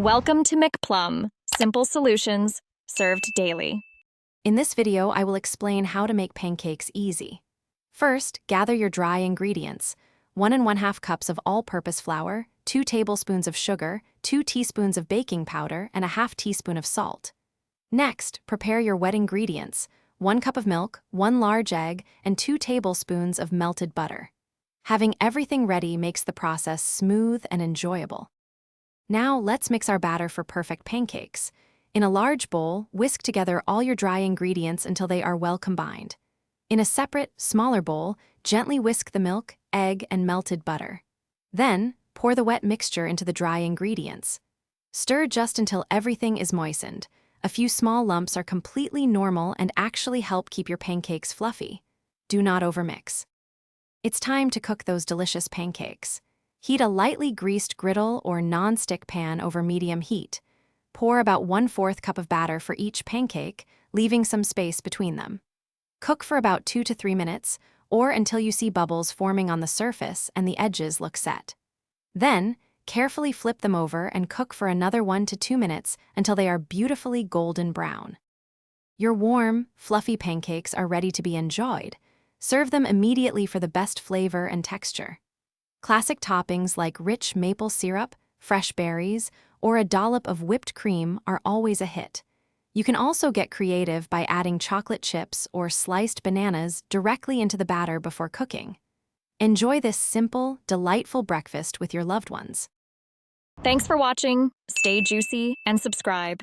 Welcome to McPlum, simple solutions served daily. In this video, I will explain how to make pancakes easy. First, gather your dry ingredients: 1 1/2 cups of all-purpose flour, 2 tablespoons of sugar, 2 teaspoons of baking powder, and a half teaspoon of salt. Next, prepare your wet ingredients: 1 cup of milk, 1 large egg, and 2 tablespoons of melted butter. Having everything ready makes the process smooth and enjoyable. Now let's mix our batter for perfect pancakes. In a large bowl, whisk together all your dry ingredients until they are well combined. In a separate, smaller bowl, gently whisk the milk, egg, and melted butter. Then, pour the wet mixture into the dry ingredients. Stir just until everything is moistened. A few small lumps are completely normal and actually help keep your pancakes fluffy. Do not overmix. It's time to cook those delicious pancakes. Heat a lightly greased griddle or non-stick pan over medium heat. Pour about 1/4 cup of batter for each pancake, leaving some space between them. Cook for about 2 to 3 minutes, or until you see bubbles forming on the surface and the edges look set. Then, carefully flip them over and cook for another 1 to 2 minutes until they are beautifully golden brown. Your warm, fluffy pancakes are ready to be enjoyed. Serve them immediately for the best flavor and texture. Classic toppings like rich maple syrup, fresh berries, or a dollop of whipped cream are always a hit. You can also get creative by adding chocolate chips or sliced bananas directly into the batter before cooking. Enjoy this simple, delightful breakfast with your loved ones. Thanks for watching. Stay juicy and subscribe.